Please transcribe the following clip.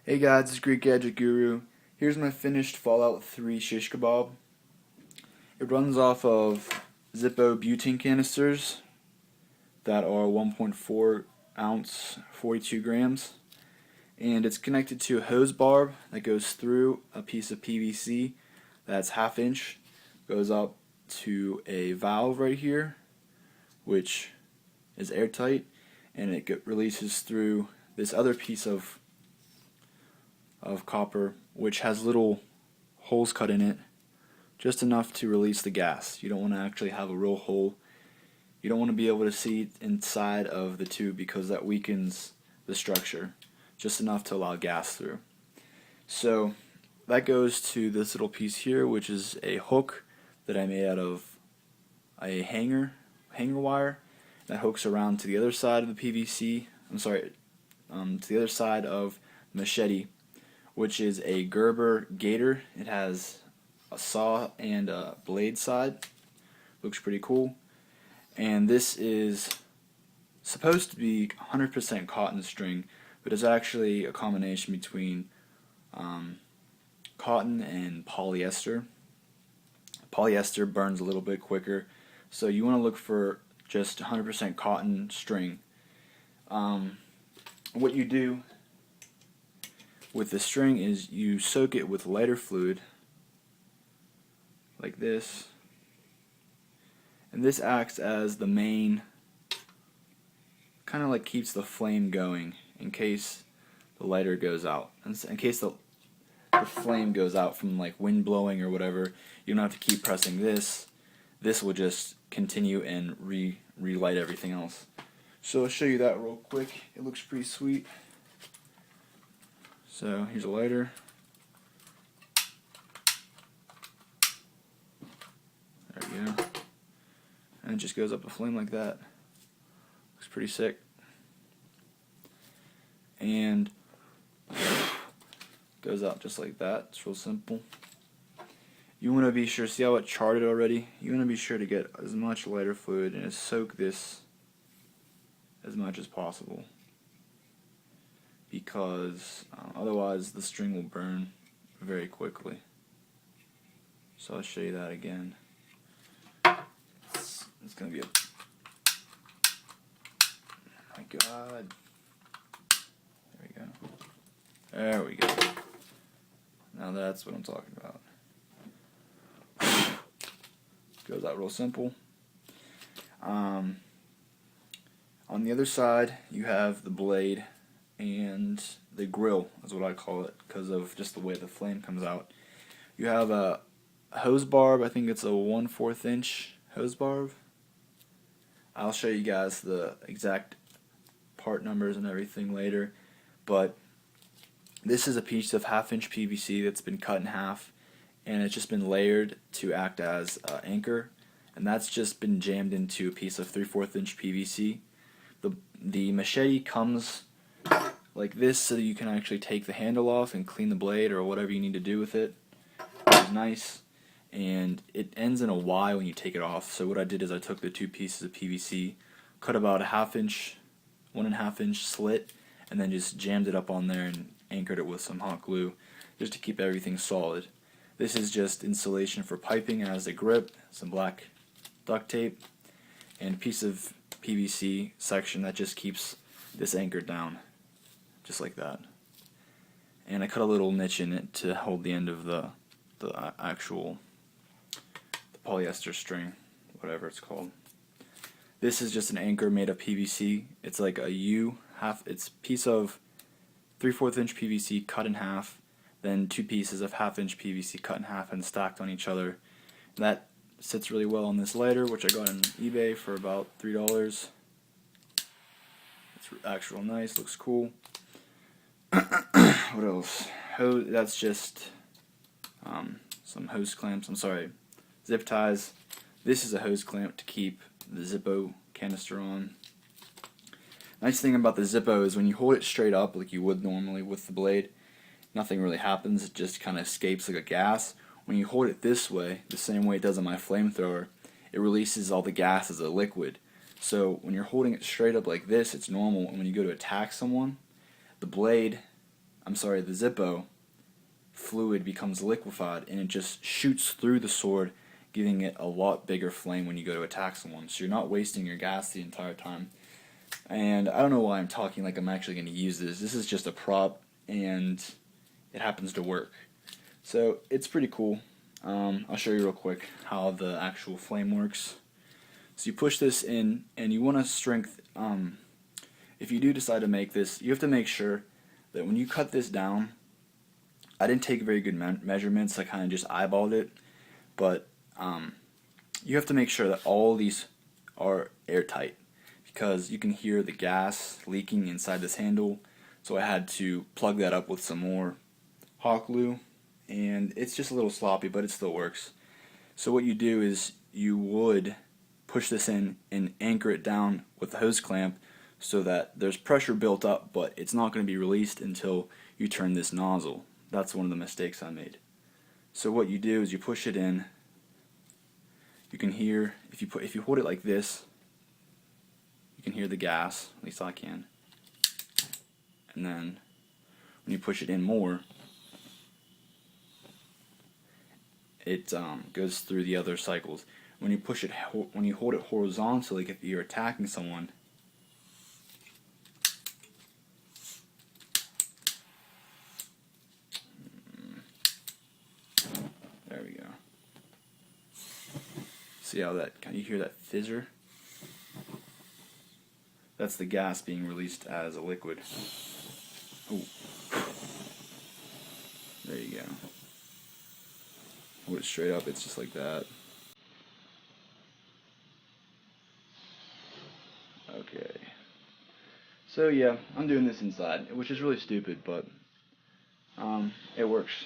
Hey guys, it's Greek Gadget Guru. Here's my finished Fallout 3 shish kebab. It runs off of Zippo butane canisters that are 1.4 ounce, 42 grams. And it's connected to a hose barb that goes through a piece of PVC that's ½ inch, goes up to a valve right here, which is airtight, and it releases through this other piece of copper, which has little holes cut in it, just enough to release the gas. You don't want to actually have a real hole. You don't want to be able to see inside of the tube because that weakens the structure. Just enough to allow gas through. So that goes to this little piece here, which is a hook that I made out of a hanger wire that hooks around to the other side of the PVC. To the other side of the machete, which is a Gerber Gator. It has a saw and a blade side. Looks pretty cool. And this is supposed to be 100% cotton string, but it's actually a combination between cotton and polyester. Polyester burns a little bit quicker, so you want to look for just 100% cotton string. What you do with the string is you soak it with lighter fluid like this, and this acts as the main, kind of like keeps the flame going in case the lighter goes out. In case the flame goes out from like wind blowing or whatever, you don't have to keep pressing this. This will just continue and relight everything else. So I'll show you that real quick. It looks pretty sweet. So here's a lighter. There we go. And it just goes up a flame like that. Looks pretty sick. And goes out just like that. It's real simple. You want to be sure, see how it charted already? You want to be sure to get as much lighter fluid and soak this as much as possible, because otherwise the string will burn very quickly. So I'll show you that again. It's gonna be oh my god. There we go. There we go. Now that's what I'm talking about. Goes out real simple. On the other side you have the blade and the grill, is what I call it, because of just the way the flame comes out. You have a hose barb. I think it's a 1/4 inch hose barb. I'll show you guys the exact part numbers and everything later, but this is a piece of ½ inch PVC that's been cut in half, and it's just been layered to act as an anchor, and that's just been jammed into a piece of 3/4 inch PVC. The machete comes like this, so that you can actually take the handle off and clean the blade or whatever you need to do with it, which is nice. And it ends in a Y when you take it off. So what I did is I took the two pieces of PVC, cut about a 1/2 inch, 1.5 inch slit, and then just jammed it up on there and anchored it with some hot glue just to keep everything solid. This is just insulation for piping as a grip, some black duct tape, and a piece of PVC section that just keeps this anchored down, just like that. And I cut a little niche in it to hold the end of the actual polyester string, whatever it's called. This is just an anchor made of PVC. It's like a U, it's a piece of 3/4 inch PVC cut in half, then two pieces of ½ inch PVC cut in half and stacked on each other. And that sits really well on this lighter, which I got on eBay for about $3. It's actually nice, looks cool. What else? That's just some hose clamps. Zip ties. This is a hose clamp to keep the Zippo canister on. Nice thing about the Zippo is when you hold it straight up like you would normally with the blade, nothing really happens. It just kind of escapes like a gas. When you hold it this way, the same way it does on my flamethrower, it releases all the gas as a liquid. So when you're holding it straight up like this, it's normal, and when you go to attack someone, the blade the Zippo fluid becomes liquefied and it just shoots through the sword, giving it a lot bigger flame when you go to attack someone. So you're not wasting your gas the entire time. And I don't know why I'm talking like I'm actually going to use this. This is just a prop and it happens to work. So it's pretty cool. I'll show you real quick how the actual flame works. So you push this in and you want to strength, if you do decide to make this, you have to make sure that when you cut this down, I didn't take very good measurements, I kind of just eyeballed it, but you have to make sure that all these are airtight because you can hear the gas leaking inside this handle, so I had to plug that up with some more hot glue, and it's just a little sloppy, but it still works. So what you do is you would push this in and anchor it down with the hose clamp so that there's pressure built up, but it's not going to be released until you turn this nozzle. That's one of the mistakes I made. So what you do is you push it in. You can hear, if you hold it like this, you can hear the gas, at least I can. And then when you push it in more, it goes through the other cycles. When you hold it horizontally, like if you're attacking someone, there we go. See how that, can you hear that fizzer? That's the gas being released as a liquid. Ooh. There you go. Hold it straight up, it's just like that. Okay. So yeah, I'm doing this inside, which is really stupid, but it works.